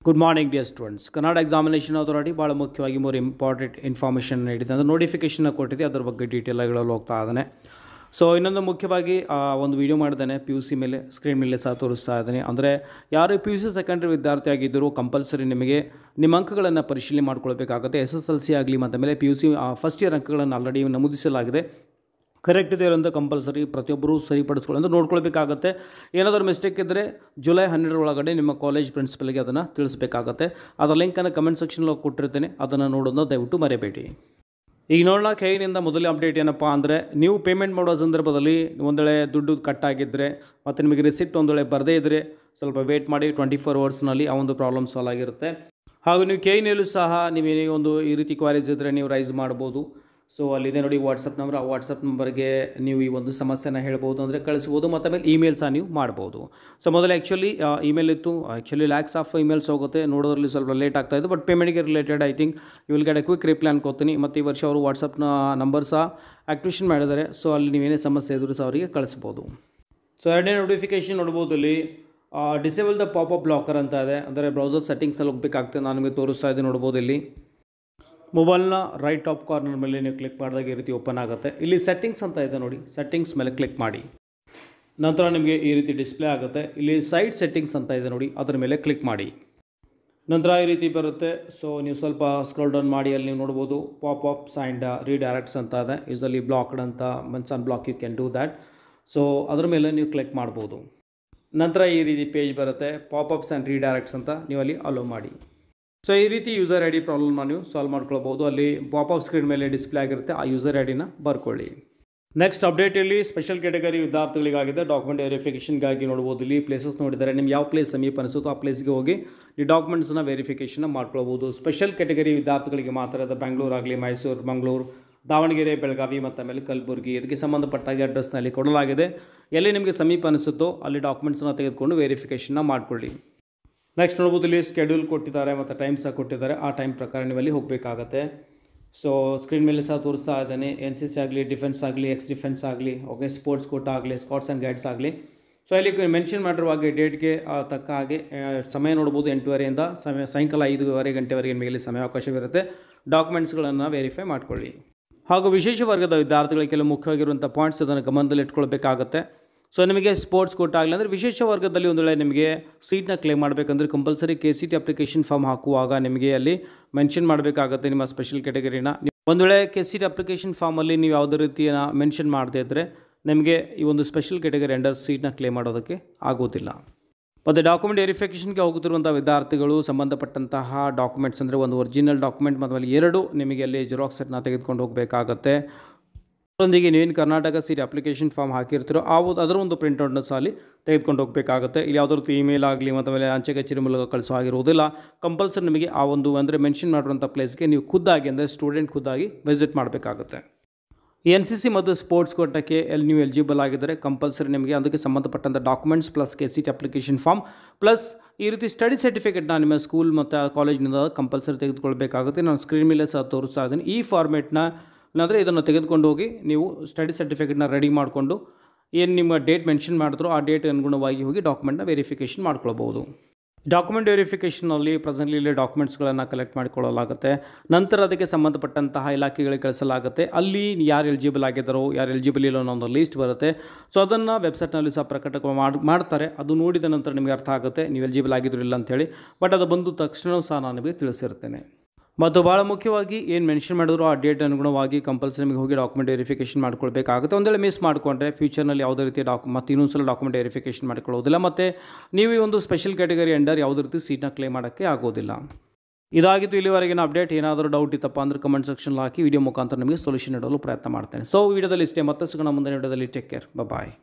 Good morning dear students. Karnataka examination authority ಭಾಳ ಮುಖ್ಯವಾಗಿ ಮೂರು ಇಂಪಾರ್ಟೆಂಟ್ ಇನ್ಫಾರ್ಮೇಷನ್ ನೀಡಿದೆ, ಅಂದರೆ ನೋಟಿಫಿಕೇಷನ್ ಕೊಟ್ಟಿದೆ, ಅದ್ರ ಬಗ್ಗೆ ಡೀಟೇಲ್ ಆಗಿ ಹೋಗ್ತಾ ಇದ್ದಾನೆ. ಸೊ ಇನ್ನೊಂದು ಮುಖ್ಯವಾಗಿ ಒಂದು ವಿಡಿಯೋ ಮಾಡಿದ್ದಾನೆ PUC ಮೇಲೆ, ಸ್ಕ್ರೀನ್ ಮೇಲೆ ಸಹ ತೋರಿಸ್ತಾ ಇದ್ದಾನೆ. ಅಂದರೆ ಯಾರು PUC ಸೆಕೆಂಡ್ರಿ ವಿದ್ಯಾರ್ಥಿ ಆಗಿದ್ದರೂ ಕಂಪಲ್ಸರಿ ನಿಮಗೆ ನಿಮ್ಮ ಅಂಕಗಳನ್ನು ಪರಿಶೀಲನೆ ಮಾಡ್ಕೊಳ್ಬೇಕಾಗುತ್ತೆ. SSLC ಆಗಲಿ ಮತ್ತು ಮೇಲೆ PUC ಫಸ್ಟ್ ಇಯರ್ ಅಂಕಗಳನ್ನು ಆಲ್ರೆಡಿ ನಮೂದಿಸಲಾಗಿದೆ. ಕರೆಕ್ಟ್ ಇದೆ ಅಂತ ಕಂಪಲ್ಸರಿ ಪ್ರತಿಯೊಬ್ಬರೂ ಸರಿಪಡಿಸ್ಕೊಳ್ಳಿ ಅಂತ ನೋಡ್ಕೊಳ್ಬೇಕಾಗತ್ತೆ. ಏನಾದರೂ ಮಿಸ್ಟೇಕ್ ಇದ್ದರೆ ಜುಲೈ 12 ಒಳಗಡೆ ನಿಮ್ಮ ಕಾಲೇಜ್ ಪ್ರಿನ್ಸಿಪಲ್ಗೆ ಅದನ್ನು ತಿಳಿಸಬೇಕಾಗತ್ತೆ. ಅದರ ಲಿಂಕನ್ನು ಕಮೆಂಟ್ ಸೆಕ್ಷನಲ್ಲಿ ಕೊಟ್ಟಿರ್ತೇನೆ, ಅದನ್ನು ನೋಡೋದನ್ನ ದಯವಿಟ್ಟು ಮರೆಯಬೇಡಿ. ಈಗ ನೋಡೋಣ, KEಯಿಂದ ಮೊದಲೇ ಅಪ್ಡೇಟ್ ಏನಪ್ಪ ಅಂದರೆ, ನೀವು ಪೇಮೆಂಟ್ ಮಾಡೋ ಸಂದರ್ಭದಲ್ಲಿ ಒಂದು ವೇಳೆ ದುಡ್ಡು ಕಟ್ಟಾಗಿದ್ದರೆ ಮತ್ತು ನಿಮಗೆ ರಿಸಿಪ್ಟ್ ಒಂದು ವೇಳೆ ಬರದೇ ಇದ್ದರೆ ಸ್ವಲ್ಪ ವೇಟ್ ಮಾಡಿ. 24 ಅವರ್ಸ್ನಲ್ಲಿ ಆ ಒಂದು ಪ್ರಾಬ್ಲಮ್ ಸಾಲ್ವ್ ಆಗಿರುತ್ತೆ. ಹಾಗೂ ನೀವು KEನಲ್ಲೂ ಸಹ ನೀವೇನೇ ಒಂದು ಈ ರೀತಿ ಕ್ವಾರೀಸ್ ಇದ್ದರೆ ನೀವು ರೈಸ್ ಮಾಡ್ಬೋದು. ಸೊ ಅಲ್ಲಿದೆ ನೋಡಿ ವಾಟ್ಸಪ್ ನಂಬರ್, ಆ ವಾಟ್ಸಪ್ ನಂಬರ್ಗೆ ನೀವು ಈ ಒಂದು ಸಮಸ್ಯೆನ ಹೇಳ್ಬೋದು, ಅಂದರೆ ಕಳಿಸ್ಬೋದು. ಮತ್ತು ಆಮೇಲೆ ಇಮೇಲ್ ಸಹ ನೀವು ಮಾಡ್ಬೋದು. ಸೊ ಮೊದಲು ಇಮೇಲ್ ಇತ್ತು, ಲ್ಯಾಕ್ಸ್ ಆಫ್ ಇಮೇಲ್ಸ್ ಹೋಗುತ್ತೆ, ನೋಡೋದ್ರಲ್ಲಿ ಸ್ವಲ್ಪ ಲೇಟ್ ಆಗ್ತಾಯಿತ್ತು. ಬಟ್ ಪೇಮೆಂಟ್ಗೆ related I think you will get a quick reply ಅನ್ಕೋತೀನಿ. ಮತ್ತು ಈ ವರ್ಷ ಅವರು ವಾಟ್ಸಪ್ನ ನಂಬರ್ ಸಹ ಆ್ಯಕ್ಟಿವೇಷನ್ ಮಾಡಿದ್ದಾರೆ. ಸೊ ಅಲ್ಲಿ ನೀವೇನೇ ಸಮಸ್ಯೆ ಇದ್ದರೂ ಸಹ ಅವರಿಗೆ ಕಳಿಸ್ಬೋದು. ಸೊ ಎರಡನೇ ನೋಟಿಫಿಕೇಷನ್ ನೋಡ್ಬೋದು, ಇಲ್ಲಿ ಡಿಸೇಬಲ್ ದ ಪಾಪಪ್ ಬ್ಲಾಕರ್ ಅಂತ ಇದೆ. ಅಂದರೆ ಬ್ರೌಸರ್ ಸೆಟ್ಟಿಂಗ್ಸಲ್ಲಿ ಹೋಗಬೇಕಾಗ್ತದೆ. ನಾನು ನಿಮಗೆ ತೋರಿಸ್ತಾ ಇದ್ದೀನಿ, ನೋಡ್ಬೋದು. ಇಲ್ಲಿ ಮೊಬೈಲ್ನ ರೈಟ್ ಟಾಪ್ ಕಾರ್ನರ್ ಮೇಲೆ ನೀವು ಕ್ಲಿಕ್ ಮಾಡಿದಾಗ ಈ ರೀತಿ ಓಪನ್ ಆಗುತ್ತೆ. ಇಲ್ಲಿ ಸೆಟ್ಟಿಂಗ್ಸ್ ಅಂತ ಇದೆ ನೋಡಿ, ಸೆಟ್ಟಿಂಗ್ಸ್ ಮೇಲೆ ಕ್ಲಿಕ್ ಮಾಡಿ. ನಂತರ ನಿಮಗೆ ಈ ರೀತಿ ಡಿಸ್ಪ್ಲೇ ಆಗುತ್ತೆ. ಇಲ್ಲಿ ಸೈಟ್ ಸೆಟ್ಟಿಂಗ್ಸ್ ಅಂತ ಇದೆ ನೋಡಿ, ಅದರ ಮೇಲೆ ಕ್ಲಿಕ್ ಮಾಡಿ. ನಂತರ ಈ ರೀತಿ ಬರುತ್ತೆ. ಸೊ ನೀವು ಸ್ವಲ್ಪ ಸ್ಕ್ರೋಲ್ ಡೌನ್ ಮಾಡಿ, ಅಲ್ಲಿ ನೀವು ನೋಡ್ಬೋದು ಪಾಪಪ್ಸ್ ಆ್ಯಂಡ್ ರೀಡೈರೆಕ್ಟ್ಸ್ ಅಂತ ಇದೆ. ಯೂಸಲಿ ಬ್ಲಾಕ್ಡ್ ಅಂತ, once unblock you can do that. So ಅದರ ಮೇಲೆ ನೀವು ಕ್ಲಿಕ್ ಮಾಡ್ಬೋದು. ನಂತರ ಈ ರೀತಿ ಪೇಜ್ ಬರುತ್ತೆ, ಪಾಪಪ್ಸ್ ಆ್ಯಂಡ್ ರೀಡೈರೆಕ್ಟ್ಸ್ ಅಂತ, ನೀವು ಅಲ್ಲಿ ಅಲೋ ಮಾಡಿ. ಸೊ ಈ ರೀತಿ ಯೂಸರ್ ಐ ಡಿ ಪ್ರಾಬ್ಲಮ್ನ ನೀವು ಸಾಲ್ವ್ ಮಾಡ್ಕೊಳ್ಬೋದು. ಅಲ್ಲಿ ಪಾಪಪ್ ಸ್ಕ್ರೀನ್ ಮೇಲೆ ಡಿಸ್ಪ್ಲೇ ಆಗಿರುತ್ತೆ, ಆ ಯೂಸರ್ ಐ ಡಿನ ಬರ್ಕೊಳ್ಳಿ. ನೆಕ್ಸ್ಟ್ ಅಪ್ಡೇಟಲ್ಲಿ ಸ್ಪೆಷಲ್ ಕ್ಯಾಟಗರಿ ವಿದ್ಯಾರ್ಥಿಗಳಿಗಾಗಿದೆ. ಡಾಕ್ಯುಮೆಂಟ್ ವೆರಿಫಿಕೇಷನ್ಗಾಗಿ ನೋಡ್ಬೋದು, ಇಲ್ಲಿ ಪ್ಲೇಸಸ್ ನೋಡಿದ್ದಾರೆ. ನಿಮ್ಗೆ ಯಾವ ಪ್ಲೇಸ್ ಸಮೀಪ ಅನಿಸುತ್ತೋ ಆ ಪ್ಲೇಸ್ಗೆ ಹೋಗಿ ಈ ಡಾಕ್ಯುಮೆಂಟ್ಸನ್ನ ವೆರಿಫಿಕೇಷನ್ ಮಾಡ್ಕೊಳ್ಬೋದು. ಸ್ಪೆಷಲ್ ಕ್ಯಾಟಗರಿ ವಿದ್ಯಾರ್ಥಿಗಳಿಗೆ ಮಾತ್ರ ಅದು ಬೆಂಗಳೂರು ಆಗಲಿ, ಮೈಸೂರು, ಮಂಗಳೂರು, ದಾವಣಗೆರೆ, ಬೆಳಗಾವಿ ಮತ್ತು ಆಮೇಲೆ ಕಲಬುರಗಿ, ಇದಕ್ಕೆ ಸಂಬಂಧಪಟ್ಟಾಗಿ ಅಡ್ರೆಸ್ನಲ್ಲಿ ಕೊಡಲಾಗಿದೆ. ಎಲ್ಲಿ ನಿಮಗೆ ಸಮೀಪ ಅನಿಸುತ್ತೋ ಅಲ್ಲಿ ಡಾಕ್ಯುಮೆಂಟ್ಸನ್ನ ತೆಗೆದುಕೊಂಡು ವೆರಿಫಿಕೇಷನ್ನ ಮಾಡ್ಕೊಳ್ಳಿ. ನೆಕ್ಸ್ಟ್ ನೋಡ್ಬೋದು, ಇಲ್ಲಿ ಸ್ಕೆಡ್ಯೂಲ್ ಕೊಟ್ಟಿದ್ದಾರೆ ಮತ್ತು ಟೈಮ್ ಸಹ ಕೊಟ್ಟಿದ್ದಾರೆ. ಆ ಟೈಮ್ ಪ್ರಕಾರ ನೀವಲ್ಲಿ ಹೋಗಬೇಕಾಗತ್ತೆ. ಸೊ ಸ್ಕ್ರೀನ್ ಮೇಲೆ ಸಹ ತೋರಿಸ್ತಾ ಇದ್ದಾನೆ. NCC ಆಗಲಿ, ಡಿಫೆನ್ಸ್ ಆಗಲಿ, ಎಕ್ಸ್ ಡಿಫೆನ್ಸ್ ಆಗಲಿ, ಓಕೆ, ಸ್ಪೋರ್ಟ್ಸ್ ಕೋಟಾ ಆಗಲಿ, ಸ್ಕೌಟ್ಸ್ ಆ್ಯಂಡ್ ಗೈಡ್ಸ್ ಆಗಲಿ. ಸೊ ಇಲ್ಲಿ ಮೆನ್ಷನ್ ಮಾಡಿರುವ ಹಾಗೆ ಡೇಟ್ಗೆ ತಕ್ಕ ಹಾಗೆ ಸಮಯ ನೋಡ್ಬೋದು. 8:30ಯಿಂದ ಸಾಯಂಕಾಲ 5 ಗಂಟೆವರೆಗೆ ನಿಮಗೆ ಸಮಯಾವಕಾಶವಿರುತ್ತೆ. ಡಾಕ್ಯುಮೆಂಟ್ಸ್ಗಳನ್ನು ವೆರಿಫೈ ಮಾಡ್ಕೊಳ್ಳಿ. ಹಾಗೂ ವಿಶೇಷ ವರ್ಗದ ವಿದ್ಯಾರ್ಥಿಗಳಿಗೆ ಕೆಲವು ಮುಖ್ಯವಾಗಿರುವಂಥ ಪಾಯಿಂಟ್ಸ್ ಅದನ್ನು ಗಮನದಲ್ಲಿ ಇಟ್ಕೊಳ್ಬೇಕಾಗತ್ತೆ. ಸೊ ನಿಮಗೆ ಸ್ಪೋರ್ಟ್ಸ್ ಕೋಟಾ ಆಗಲಿ ಅಂದರೆ ವಿಶೇಷ ವರ್ಗದಲ್ಲಿ ಒಂದು ವೇಳೆ ನಿಮಗೆ ಸೀಟ್ನ ಕ್ಲೇಮ್ ಮಾಡಬೇಕಂದ್ರೆ ಕಂಪಲ್ಸರಿ KCET ಅಪ್ಲಿಕೇಶನ್ ಫಾರ್ಮ್ ಹಾಕುವಾಗ ನಿಮಗೆ ಅಲ್ಲಿ ಮೆನ್ಷನ್ ಮಾಡಬೇಕಾಗುತ್ತೆ ನಿಮ್ಮ ಸ್ಪೆಷಲ್ ಕ್ಯಾಟಗರಿನ. ಒಂದು ವೇಳೆ KCET ಅಪ್ಲಿಕೇಶನ್ ಫಾರ್ಮಲ್ಲಿ ನೀವು ಯಾವುದೇ ರೀತಿಯ ಮೆನ್ಷನ್ ಮಾಡದೇ ಇದ್ದರೆ ನಿಮಗೆ ಈ ಒಂದು ಸ್ಪೆಷಲ್ ಕ್ಯಾಟಗರಿ ಅಂಡರ್ ಸೀಟ್ನ ಕ್ಲೇಮ್ ಮಾಡೋದಕ್ಕೆ ಆಗೋದಿಲ್ಲ. ಮತ್ತು ಡಾಕ್ಯುಮೆಂಟ್ ವೆರಿಫಿಕೇಷನ್ಗೆ ಹೋಗುತ್ತಿರುವಂಥ ವಿದ್ಯಾರ್ಥಿಗಳು ಸಂಬಂಧಪಟ್ಟಂತಹ ಡಾಕ್ಯುಮೆಂಟ್ಸ್ ಅಂದರೆ ಒಂದು ಒರಿಜಿನಲ್ ಡಾಕ್ಯುಮೆಂಟ್ ಮತ್ತು ಅಲ್ಲಿ 2 ನಿಮಗೆ ಅಲ್ಲಿ ಜೆರಾಕ್ಸ್ ಸೆಟ್ನ ತೆಗೆದುಕೊಂಡು ಹೋಗಬೇಕಾಗತ್ತೆ. ಅದರೊಂದಿಗೆ ನೀವೇನು ಕರ್ನಾಟಕ ಸೀಟ್ ಅಪ್ಲಿಕೇಶನ್ ಫಾರ್ಮ್ ಹಾಕಿರ್ತೀರೋ ಅದರ ಒಂದು ಪ್ರಿಂಟ್ಔಟ್ನ ಸಹ ಅಲ್ಲಿ ತೆಗೆದುಕೊಂಡು ಹೋಗಬೇಕಾಗುತ್ತೆ. ಇಲ್ಲಿ ಯಾವುದೇ ರೀತಿ ಇಮೇಲ್ ಆಗಲಿ ಮತ್ತು ಆಮೇಲೆ ಅಂಚೆ ಕಚೇರಿ ಮೂಲಕ ಕಳಿಸೋ ಆಗಿರುವುದಿಲ್ಲ. ಕಂಪಲ್ಸರಿ ನಿಮಗೆ ಆ ಒಂದು ಅಂದರೆ ಮೆನ್ಷನ್ ಮಾಡಿರುವಂಥ ಪ್ಲೇಸ್ಗೆ ನೀವು ಖುದ್ದಾಗಿ ಅಂದರೆ ಸ್ಟೂಡೆಂಟ್ ಖುದ್ದಾಗಿ ವಿಸಿಟ್ ಮಾಡಬೇಕಾಗುತ್ತೆ. NCC ಮತ್ತು ಸ್ಪೋರ್ಟ್ಸ್ ಕೋಟಾಕ್ಕೆ ನೀವು ಎಲಿಜಿಬಲ್ ಆಗಿದ್ದರೆ ಕಂಪಲ್ಸರಿ ನಿಮಗೆ ಅದಕ್ಕೆ ಸಂಬಂಧಪಟ್ಟಂಥ documents plus KCET application form plus ಈ ರೀತಿ ಸ್ಟಡಿ ಸರ್ಟಿಫಿಕೇಟ್ನ ನಿಮ್ಮ ಸ್ಕೂಲ್ ಮತ್ತು ಕಾಲೇಜಿನಿಂದ ಕಂಪಲ್ಸರಿ ತೆಗೆದುಕೊಳ್ಬೇಕಾಗುತ್ತೆ. ನಾನು ಸ್ಕ್ರೀನ್ ಮೇಲೆ ಸಹ ತೋರಿಸ್ತಾ ಇದ್ದೀನಿ. ಈ ಫಾರ್ಮೇಟ್ನ ಅಂದರೆ ಇದನ್ನು ತೆಗೆದುಕೊಂಡು ಹೋಗಿ ನೀವು ಸ್ಟಡಿ ಸರ್ಟಿಫಿಕೇಟ್ನ ರೆಡಿ ಮಾಡಿಕೊಂಡು ಏನು ನಿಮ್ಮ ಡೇಟ್ ಮೆನ್ಷನ್ ಮಾಡಿದ್ರು ಆ ಡೇಟ್ ಅನುಗುಣವಾಗಿ ಹೋಗಿ ಡಾಕ್ಯುಮೆಂಟ್ನ ವೆರಿಫಿಕೇಷನ್ ಮಾಡ್ಕೊಳ್ಬೋದು. ಡಾಕ್ಯುಮೆಂಟ್ ವೆರಿಫಿಕೇಷನಲ್ಲಿ ಪ್ರೆಸೆಂಟ್ಲಿ ಇಲ್ಲಿ ಡಾಕ್ಯುಮೆಂಟ್ಸ್ಗಳನ್ನು ಕಲೆಕ್ಟ್ ಮಾಡಿಕೊಳ್ಳಲಾಗುತ್ತೆ. ನಂತರ ಅದಕ್ಕೆ ಸಂಬಂಧಪಟ್ಟಂತಹ ಇಲಾಖೆಗಳಿಗೆ ಕಳಿಸಲಾಗುತ್ತೆ. ಅಲ್ಲಿ ಯಾರು ಎಲಿಜಿಬಲ್ ಆಗಿದ್ದಾರೋ ಯಾರು ಎಲಿಜಿಬಲ್ ಇಲ್ಲೋ ಅನ್ನೋ ಒಂದು ಲೀಸ್ಟ್ ಬರುತ್ತೆ. ಸೊ ಅದನ್ನು ವೆಬ್ಸೈಟ್ನಲ್ಲಿ ಸಹ ಪ್ರಕಟ ಮಾಡ್ತಾರೆ. ಅದು ನೋಡಿದ ನಂತರ ನಿಮಗೆ ಅರ್ಥ ಆಗುತ್ತೆ ನೀವು ಎಲಿಜಿಬಲ್ ಆಗಿದ್ರು ಇಲ್ಲ ಅಂಥೇಳಿ. ಬಟ್ ಅದು ಬಂದು ತಕ್ಷಣ ಸಹ ನಾನು ನಿಮಗೆ ತಿಳಿಸಿರ್ತೇನೆ. ಮತ್ತು ಭಾಳ ಮುಖ್ಯವಾಗಿ ಏನು ಮೆನ್ಷನ್ ಮಾಡಿದ್ರು ಆ ಡೇಟ್ ಅನುಗುಣವಾಗಿ ಕಂಪಲ್ಸರಿ ನಿಮಗೆ ಹೋಗಿ ಡಾಕ್ಯುಮೆಂಟ್ ವೆರಿಫಿಕೇಷನ್ ಮಾಡ್ಕೊಳ್ಬೇಕಾಗುತ್ತೆ. ಒಂದು ವೇಳೆ ಮಿಸ್ ಮಾಡಿಕೊಂಡ್ರೆ ಫ್ಯೂಚರ್ನಲ್ಲಿ ಯಾವುದೇ ರೀತಿ ಮತ್ತು ಇನ್ನೊಂದು ಸಲ ಡಾಕ್ಯುಮೆಂಟ್ ವೆರಿಫಿಕೇಷನ್ ಮಾಡಿಕೊಳ್ಳೋದಿಲ್ಲ. ಮತ್ತು ನೀವು ಈ ಒಂದು ಸ್ಪೆಷಲ್ ಕ್ಯಾಟಗರಿ ಅಂಡರ್ ಯಾವುದೇ ರೀತಿ ಸೀಟ್ನ ಕ್ಲೇಮ್ ಮಾಡೋಕ್ಕೆ ಆಗೋದಿಲ್ಲ. ಇದಾಗಿತ್ತು ಇಲ್ಲಿವರೆಗಿನ ಅಪ್ಡೇಟ್. ಏನಾದರೂ ಡೌಟ್ ಇತ್ತಪ್ಪ ಅಂದರೆ ಕಮೆಂಟ್ ಸೆಕ್ಷನ್ ಹಾಕಿ ವಿಡಿಯೋ ಮುಖಾಂತರ ನಿಮಗೆ ಸೊಲ್ಯೂಷನ್ ನೀಡಲು ಪ್ರಯತ್ನ ಮಾಡ್ತೇನೆ. ಸೊ ವಿಡಿಯೋದಲ್ಲಿ ಇಷ್ಟೇ, ಮತ್ತೆ ಸಿಗೋಣ ಮುಂದಿನ ವಿಡಿಯೋದಲ್ಲಿ. ಟೇಕ್ ಕೇರ್, ಬಾಯ್.